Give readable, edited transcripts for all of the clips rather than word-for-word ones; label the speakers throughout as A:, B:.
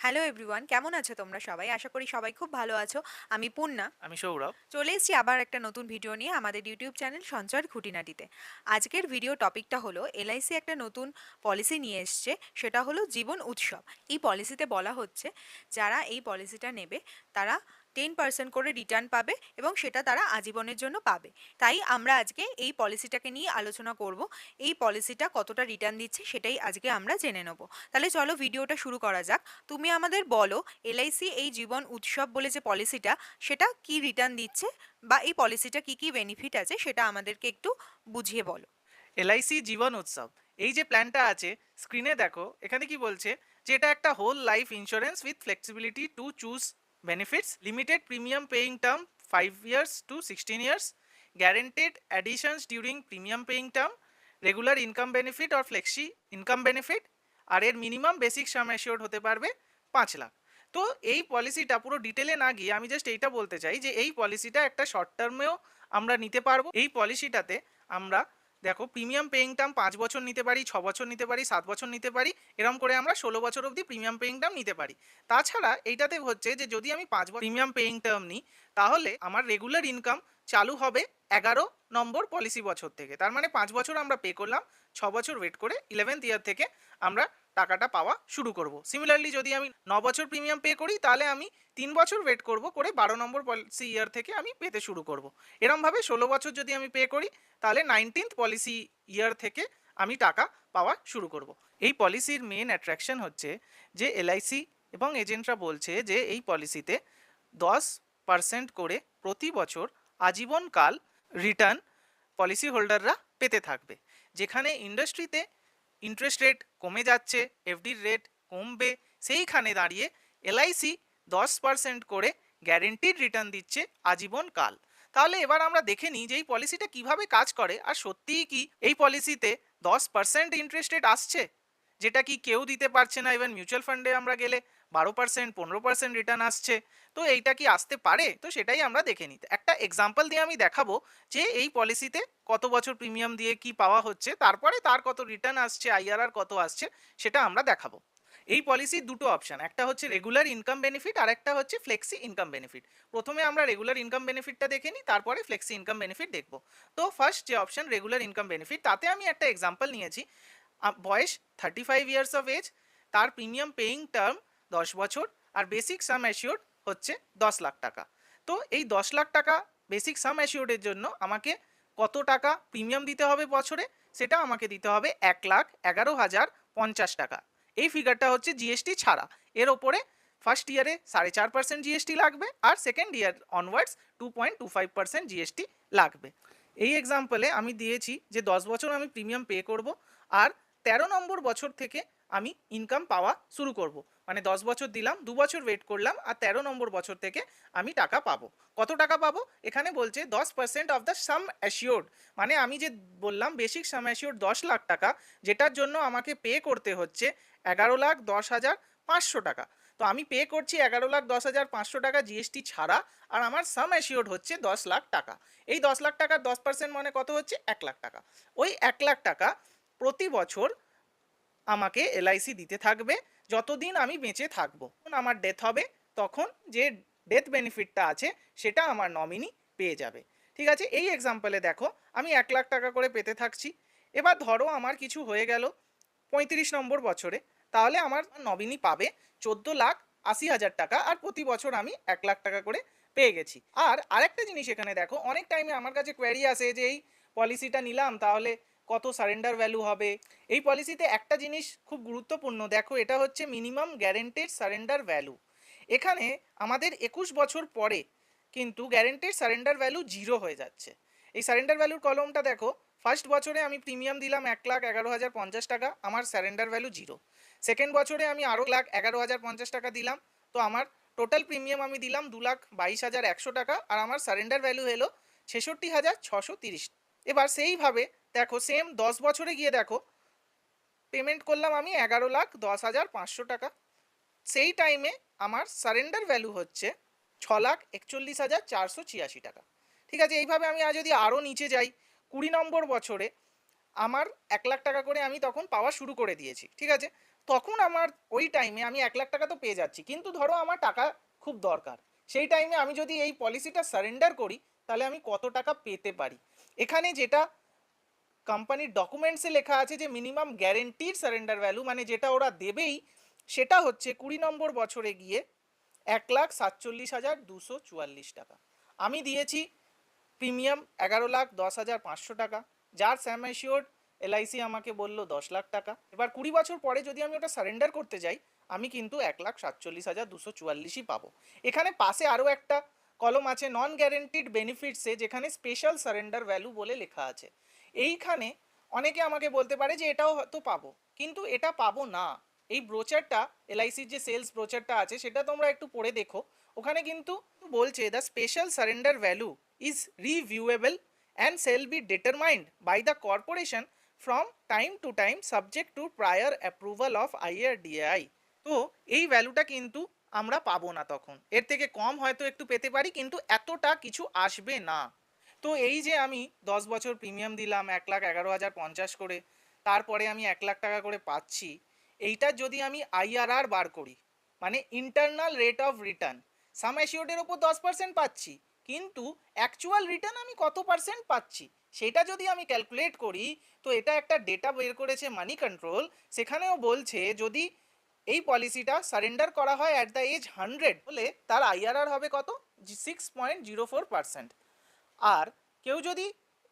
A: Hello everyone, কেমন আছো তোমরা সবাই? আশা করি সবাই খুব ভালো আছো। আমি পূর্ণা।
B: আমি সৌরভ।
A: চলে এসেছি আবার একটা নতুন ভিডিও নিয়ে আমাদের ইউটিউব চ্যানেল সঞ্চয়ের খুঁটিনাটিতে। আজকের ভিডিও টপিকটা হলো এলআইসি একটা নতুন পলিসি নিয়ে এসছে, সেটা হলো জীবন উৎসব। এই পলিসিতে বলা হচ্ছে যারা এই পলিসিটা নেবে তারা 10% করে রিটার্ন পাবে এবং সেটা তারা আজীবনের জন্য পাবে। তাই আমরা আজকে এই পলিসিটাকে নিয়ে আলোচনা করব। এই পলিসিটা কতটা রিটার্ন দিচ্ছে সেটাই আজকে আমরা জেনে নেব। তাহলে চলো ভিডিওটা শুরু করা যাক। তুমি আমাদের বলো, এলআইসি এই জীবন উৎসব বলে যে পলিসিটা, সেটা কি রিটার্ন দিচ্ছে বা এই পলিসিটা কি কি বেনিফিট আছে সেটা আমাদেরকে একটু বুঝিয়ে বলো।
B: এলআইসি জীবন উৎসব, এই যে প্ল্যানটা আছে স্ক্রিনে দেখো, এখানে কি বলছে যে এটা একটা whole life insurance with flexibility to choose benefits, limited premium paying term 5 years to 16 years, guaranteed additions during premium paying term, regular income benefit or flexi income benefit, আর এর মিনিমাম বেসিক সাম অ্যাসিওর্ড হতে পারবে 5 লাখ। তো এই পলিসিটা পুরো ডিটেলে না গিয়ে আমি জাস্ট এইটা বলতে চাই যে এই পলিসিটা একটা শর্ট টার্মেও আমরা নিতে পারবো। এই পলিসিটাতে আমরা দেখো প্রিমিয়াম পেইং টার্ম 5 বছর নিতে পারি, 6 বছর নিতে পারি, 7 বছর নিতে পারি, এরকম করে আমরা 16 বছর অবধি প্রিমিয়াম পেইং টার্ম নিতে পারি। তাছাড়া এইটাতে হচ্ছে যে যদি আমি 5 বছর প্রিমিয়াম পেইং টার্ম নিই তাহলে আমার রেগুলার ইনকাম চালু হবে 11 নম্বর পলিসি বছর থেকে। তার মানে 5 বছর আমরা পে করলাম, 6 বছর ওয়েট করে 11th ইয়ার থেকে আমরা টাকাটা পাওয়া শুরু করব। সিমিলারলি যদি আমি 9 বছর প্রিমিয়াম পে করি তাহলে আমি 3 বছর ওয়েট করব করে 12 নম্বর পলিসি ইয়ার থেকে আমি পেতে শুরু করব। এরমভাবে 16 বছর যদি আমি পে করি তাহলে 19th পলিসি ইয়ার থেকে আমি টাকা পাওয়া শুরু করব। এই পলিসির মেন অ্যাট্রাকশন হচ্ছে যে এলআইসি এবং এজেন্টরা বলছে যে এই পলিসিতে 10% করে প্রতি বছর আজীবনকাল রিটার্ন পলিসি হোল্ডাররা পেতে থাকবে। যেখানে ইন্ডাস্ট্রিতে ইন্টারেস্ট রেট কমে যাচ্ছে, এফডির রেট কমবে, সেইখানে দাঁড়িয়ে এলআইসি 10% করে গ্যারেন্টিড রিটার্ন দিচ্ছে আজীবনকাল। তাহলে এবার আমরা দেখে নিই যে এই পলিসিটা কিভাবে কাজ করে, আর সত্যিই কি এই পলিসিতে 10% ইন্টারেস্ট রেট আসছে, যেটা কি কেউ দিতে পারছে না। ইভেন মিউচুয়াল ফান্ডে আমরা গেলে 12% 15% রিটার্ন আসছে। তো এইটা কি আসতে পারে? তো সেটাই আমরা দেখে নিই। একটা এক্সাম্পল দিয়ে আমি দেখাবো যে এই পলিসিতে কত বছর প্রিমিয়াম দিয়ে কি পাওয়া হচ্ছে, তারপরে তার কত রিটার্ন আসছে, আইআরআর কত আসছে, সেটা আমরা দেখাবো। এই পলিসির দুটো অপশন, একটা হচ্ছে রেগুলার ইনকাম বেনিফিট আর একটা হচ্ছে ফ্লেক্সি ইনকাম বেনিফিট। প্রথমে আমরা রেগুলার ইনকাম বেনিফিটটা দেখে নিই, তারপরে ফ্লেক্সি ইনকাম বেনিফিট দেখব। তো ফার্স্ট যে অপশন রেগুলার ইনকাম বেনিফিট, তাতে আমি একটা এক্সাম্পল নিয়েছি। বয়স 35 ইয়ার্স অফ এজ, তার প্রিমিয়াম পেইং টার্ম 10 বছর, আর বেসিক সাম অ্যাসিওর্ড হচ্ছে 10 লাখ টাকা। তো এই 10 লাখ টাকা বেসিক সাম অ্যাসিওর্ডের জন্য আমাকে কত টাকা প্রিমিয়াম দিতে হবে বছরে? সেটা আমাকে দিতে হবে 1,11,050 টাকা। এই ফিগারটা হচ্ছে জিএসটি ছাড়া। এর ওপরে ফার্স্ট ইয়ারে 4.5% জিএসটি লাগবে, আর সেকেন্ড ইয়ার অনওয়ার্ডস 2.25% জিএসটি লাগবে। এই এক্সাম্পলে আমি দিয়েছি যে 10 বছর আমি প্রিমিয়াম পে করব, আর 13 নম্বর বছর থেকে আমি ইনকাম পাওয়া শুরু করব। মানে 10 বছর দিলাম, 2 বছর ওয়েট করলাম, আর 13 নম্বর বছর থেকে আমি টাকা পাবো। কত টাকা পাবো? এখানে বলছে 10% অফ দ্য সাম অ্যাসিওর্ড। মানে আমি যে বললাম বেসিক সাম অ্যাসিওর্ড 10 লাখ টাকা, যেটার জন্য আমাকে পে করতে হচ্ছে 11,10,500 টাকা। তো আমি পে করছি 11,10,500 টাকা জিএসটি ছাড়া, আর আমার সাম অ্যাসিওর্ড হচ্ছে 10 লাখ টাকা। এই 10 লাখ টাকার 10% মানে কত হচ্ছে? 1 লাখ টাকা। ওই 1 লাখ টাকা প্রতি বছর আমাকে এলআইসি দিতে থাকবে যতদিন আমি বেঁচে থাকবো। যখন আমার ডেথ হবে তখন যে ডেথ বেনিফিটটা আছে সেটা আমার নমিনি পেয়ে যাবে। ঠিক আছে, এই এক্সাম্পলে দেখো আমি 1 লাখ টাকা করে পেতে থাকছি। এবার ধরো আমার কিছু হয়ে গেল 35 নম্বর বছরে, তাহলে আমার নমিনি পাবে 14,80,000 টাকা, আর প্রতি বছর আমি 1 লাখ টাকা করে পেয়ে গেছি। আর আরেকটা জিনিস এখানে দেখো, অনেক টাইমে আমার কাছে কোয়ারি আসে যে এই পলিসিটা নিলাম তাহলে কত সারেন্ডার ভ্যালু হবে। এই পলিসিতে একটা জিনিস খুব গুরুত্বপূর্ণ, দেখো এটা হচ্ছে মিনিমাম গ্যারেন্টেড সারেন্ডার ভ্যালু। এখানে আমাদের 21 বছর পরে কিন্তু গ্যারেন্টেড সারেন্ডার ভ্যালু 0 হয়ে যাচ্ছে। এই সারেন্ডার ভ্যালুর কলমটা দেখো, ফার্স্ট বছরে আমি প্রিমিয়াম দিলাম 1,11,050 টাকা, আমার সারেন্ডার ভ্যালু 0। সেকেন্ড বছরে আমি আরও 1,11,050 টাকা দিলাম, তো আমার টোটাল প্রিমিয়াম আমি দিলাম 2,22,100 টাকা, আর আমার সারেন্ডার ভ্যালু হলো 66,630। এবার সেইভাবে দেখো সেম 10 বছরে গিয়ে দেখো পেমেন্ট করলাম আমি 11,10,500 টাকা। সেই টাইমে আমার সারেন্ডার ভ্যালু হচ্ছে 6,41,486 টাকা। ঠিক আছে, এইভাবে আমি যদি আরও নিচে যাই 20 নম্বর বছরে আমার 1 লাখ টাকা করে আমি তখন পাওয়া শুরু করে দিয়েছি। ঠিক আছে, তখন আমার ওই টাইমে আমি 1,00,000 টাকা তো পেয়ে যাচ্ছি, কিন্তু ধরো আমার টাকা খুব দরকার, সেই টাইমে আমি যদি এই পলিসিটা সারেন্ডার করি তাহলে আমি কত টাকা পেতে পারি। এখানে যেটা কোম্পানির ডকুমেন্টসে লেখা আছে যে মিনিমাম গ্যারেন্টিড সারেন্ডার ভ্যালু, মানে যেটা ওরা দেবেই, সেটা হচ্ছে 20 নম্বর বছরে গিয়ে 1,47,244 টাকা। আমি দিয়েছি প্রিমিয়াম 11,10,500 টাকা, যার স্যাম অ্যাসিওর্ড এলআইসি আমাকে বললো 10 লাখ টাকা। এবার 20 বছর পরে যদি আমি ওটা সারেন্ডার করতে যাই আমি কিন্তু 1,47,244ই পাবো। এখানে পাশে আরও একটা কলম আছে নন গ্যারেন্টিড বেনিফিটসে, যেখানে স্পেশাল সারেন্ডার ভ্যালু বলে লেখা আছে। এইখানে অনেকে আমাকে বলতে পারে যে এটাও হয়তো পাবো, কিন্তু এটা পাবো না। এই ব্রোচারটা, এলআইসির যে সেলস ব্রোচারটা আছে সেটা তোমরা একটু পড়ে দেখো, ওখানে কিন্তু বলছে the special surrender value is reviewable and shall be determined by the corporation from time to time subject to prior approval of IRDAI। তো এই ভ্যালুটা কিন্তু আমরা পাবো না, তখন এর থেকে কম হয়তো একটু পেতে পারি, কিন্তু এতটা কিছু আসবে না। তো এই যে আমি 10 বছর প্রিমিয়াম দিলাম 1,11,050 করে, তারপরে আমি 1,00,000 টাকা করে পাচ্ছি, এইটার যদি আমি আইআরআর বার করি, মানে ইন্টারনাল রেট অফ রিটার্ন, সাম অ্যাসিওর্ডের ওপর 10% পাচ্ছি, কিন্তু অ্যাকচুয়াল রিটার্ন আমি কত পার্সেন্ট পাচ্ছি সেটা যদি আমি ক্যালকুলেট করি, তো এটা একটা ডেটা বের করেছে মানি কন্ট্রোল, সেখানেও বলছে যদি এই পলিসিটা সারেন্ডার করা হয় অ্যাট দ্য এজ 100 হলে তার আইআরআর হবে কত, 6.04%। আর কেউ যদি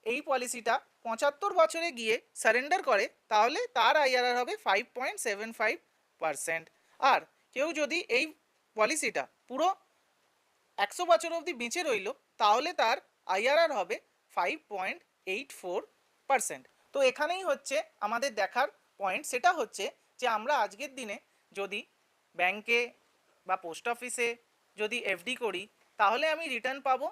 B: এই পলিসিটা 75 বছরে গিয়ে সারেন্ডার করে তাহলে তার আইআরআর হবে 5.75%। আর কেউ যদি এই পলিসিটা পুরো 100 বছর অবধি বেঁচে রইল তাহলে তার আইআরআর হবে 5.84%। তো এখানেই হচ্ছে আমাদের দেখার পয়েন্ট, সেটা হচ্ছে যে আমরা আজকের দিনে যদি ব্যাংকে বা পোস্ট অফিসে যদি এফডি করি তাহলে আমি রিটার্ন পাবো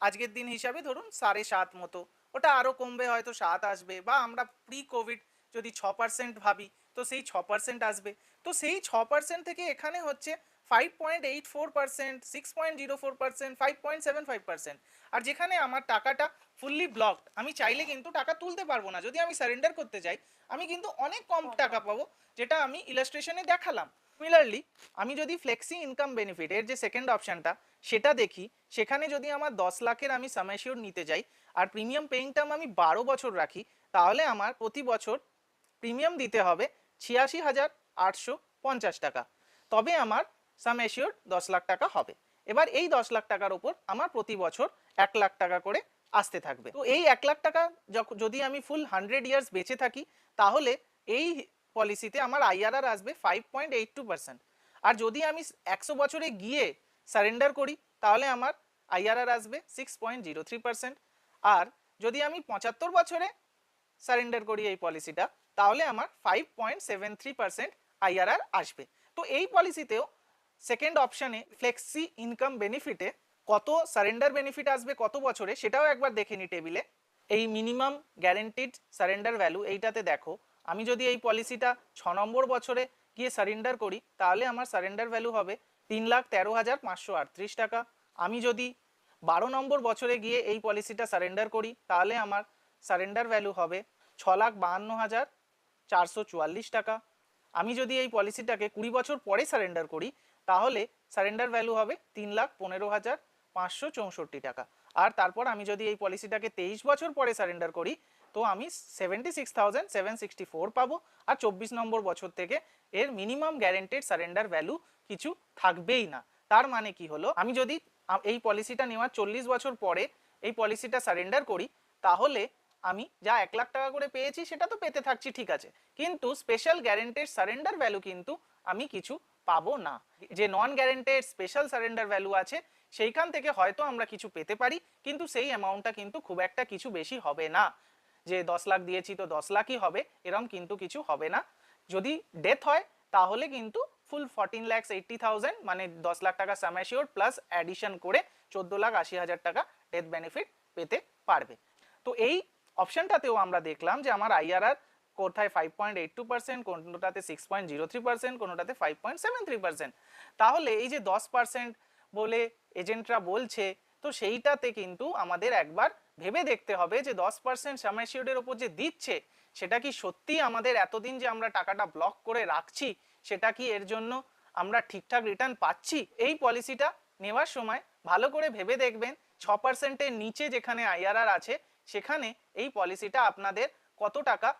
B: আজকের দিন হিসাবে ধরুন 7.5 মতো, ওটা আরও কমবে, হয়তো 7 আসবে, বা আমরা প্রি কোভিড যদি 6% ভাবি তো সেই 6% আসবে। তো সেই 6% থেকে এখানে হচ্ছে 5.84%, 6.04%, 5.75%। আর যেখানে আমার টাকাটা ফুললি ব্লকড, আমি চাইলে কিন্তু টাকা তুলতে পারবো না, যদি আমি সারেন্ডার করতে যাই আমি কিন্তু অনেক কম টাকা পাবো, যেটা আমি ইলাস্ট্রেশনে দেখালাম। সিমিলারলি আমি যদি ফ্লেক্সি ইনকাম বেনিফিট এর যে সেকেন্ড অপশানটা সেটা দেখি, সেখানে যদি আমার 10 লাখের আমি সাম অ্যাসিওর্ড নিতে যাই আর প্রিমিয়াম পেইং টার্ম আমি 12 বছর রাখি, তাহলে আমার প্রতি বছর প্রিমিয়াম দিতে হবে 86,850 টাকা, তবে আমার সাম অ্যাসিওর্ড 10 লাখ টাকা হবে। এবার এই 10 লাখ টাকার উপর আমার প্রতি বছর 1 লাখ টাকা করে আসতে থাকবে। তো এই 1 লাখ টাকা যদি আমি ফুল 100 ইয়ার্স বেঁচে থাকি তাহলে এই পলিসিতে আমার আইআরআর আসবে 5.82%। আর যদি আমি 100 বছরে গিয়ে সারেন্ডার করি তাহলে আমার আইআরআর আসবে 6.03%। আর যদি আমি 75 বছরে সারেন্ডার করি এই পলিসিটা তাহলে আমার 5.73% আইআরআর আসবে। তো এই পলিসিতেও সেকেন্ড অপশানে ফ্লেক্সি ইনকাম বেনিফিটে কত সারেন্ডার বেনিফিট আসবে কত বছরে সেটাও একবার দেখে নি টেবিলে। এই মিনিমাম গ্যারেন্টিড সারেন্ডার ভ্যালু এইটাতে দেখো, আমি যদি এই পলিসিটা 6 নম্বর বছরে গিয়ে সারেন্ডার করি তাহলে আমার সারেন্ডার ভ্যালু হবে 3,13,538 টাকা। আমি যদি 12 নম্বর বছরে গিয়ে এই পলিসিটা সারেন্ডার করি তাহলে আমার সারেন্ডার ভ্যালু হবে 6,52,444 টাকা। আমি যদি এই পলিসিটাকে 20 বছর পরে সারেন্ডার করি তাহলে সারেন্ডার ভ্যালু হবে 3,15,564 টাকা। আর তারপর আমি যদি এই পলিসিটাকে 23 বছর পরে সারেন্ডার করি তো আমি 76,764 পাবো। আর 24 নম্বর বছর থেকে এর মিনিমাম গ্যারেন্টেড সারেন্ডার ভ্যালু কিছু থাকবেই না। তার মানে কি হলো, আমি যদি এই পলিসিটা নেওয়ার 40 বছর পরে এই পলিসিটা সারেন্ডার করি তাহলে আমি যা 1 লাখ টাকা করে পেয়েছি সেটা তো পেতে থাকছি, ঠিক আছে, কিন্তু স্পেশাল গ্যারেন্টেড সারেন্ডার ভ্যালু কিন্তু আমি কিছু পাবো না। যে নন গ্যারেন্টেড স্পেশাল সারেন্ডার ভ্যালু আছে সেইখান থেকে হয়তো আমরা কিছু পেতে পারি, কিন্তু সেই অ্যামাউন্টটা কিন্তু খুব একটা কিছু বেশি হবে না, যে 10 লাখ দিয়েছি তো 10 লাখই হবে এরকম কিন্তু কিছু হবে না। যদি ডেথ হয় তাহলে কিন্তু ফুল 14,80,000 মানে 10 লাখ টাকা সাম অ্যাসিওর্ড প্লাস অ্যাডিশন করে 14,80,000 টাকা ডেথ বেনিফিট পেতে পারবে। তো এই অপশনটাতেও আমরা দেখলাম যে আমার আইআরআর কোথায় 5.82%, কোনোটাতে 6.03%, কোনোটাতে 5.73%। তাহলে এই যে 10% বলে এজেন্টরা বলছে, তো সেইটাতে কিন্তু আমাদের একবার ভেবে দেখতে হবে যে 10% সাম অ্যাসিওর্ডের ওপর যে দিচ্ছে সেটা কি সত্যি আমাদের এতদিন যে আমরা টাকাটা ব্লক করে রাখছি সেটা কি এর জন্য আমরা ঠিকঠাক রিটার্ন পাচ্ছি? এই পলিসিটা নেওয়ার সময় ভালো করে ভেবে দেখবেন 6%-এর নিচে যেখানে আইআরআর আছে সেখানে এই পলিসিটা আপনাদের কত টাকা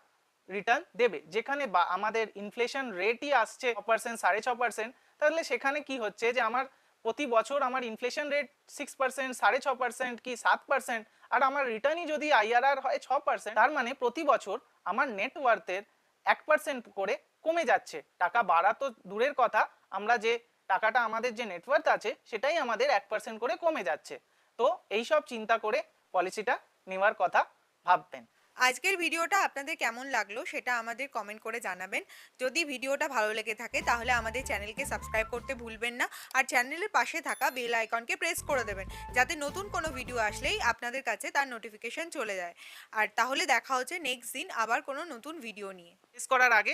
B: রিটার্ন দেবে। যেখানে আমাদের ইনফ্লেশন রেটই আসছে 6%, 6.5%, তাহলে সেখানে কি হচ্ছে যে আমার প্রতি বছর আমার ইনফ্লেশন রেট 6%, 6.5% কি 7%, আর আমার রিটার্নই যদি আইআরআর হয় 6%, তার মানে প্রতি বছর আমার নেটওয়ার্থের 1% করে কমে যাচ্ছে। টাকা বাড়া তো দূরের কথা, আমরা যে টাকাটা আমাদের যে নেটওয়ার্থ আছে সেটাই আমাদের 1% করে কমে যাচ্ছে। তো এইসব চিন্তা করে পলিসিটা নেওয়ার কথা ভাববেন।
A: আজকের ভিডিওটা আপনাদের কেমন লাগলো সেটা আমাদের কমেন্ট করে জানাবেন। যদি ভিডিওটা ভালো লেগে থাকে তাহলে আমাদের চ্যানেলকে সাবস্ক্রাইব করতে ভুলবেন না, আর চ্যানেলের পাশে থাকা বেল আইকনকে প্রেস করে দেবেন যাতে নতুন কোনো ভিডিও আসলেই আপনাদের কাছে তার নোটিফিকেশন চলে যায়। আর তাহলে দেখা হচ্ছে নেক্সট দিন আবার কোনো নতুন ভিডিও নিয়ে।
B: শেষ করার আগে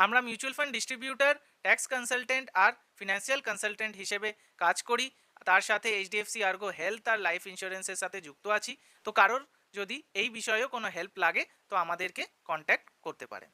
B: আমরা mutual fund distributor, tax consultant আর ফিনান্সিয়াল কনসালটেন্ট হিসেবে কাজ করি। তার সাথে এইচডিএফসি আর্গো হেলথ আর লাইফ ইন্স্যুরেন্সের সাথে যুক্ত আছি। তো কারোর যদি এই বিষয়েও কোনো হেল্প লাগে তো আমাদেরকে কন্ট্যাক্ট করতে পারেন।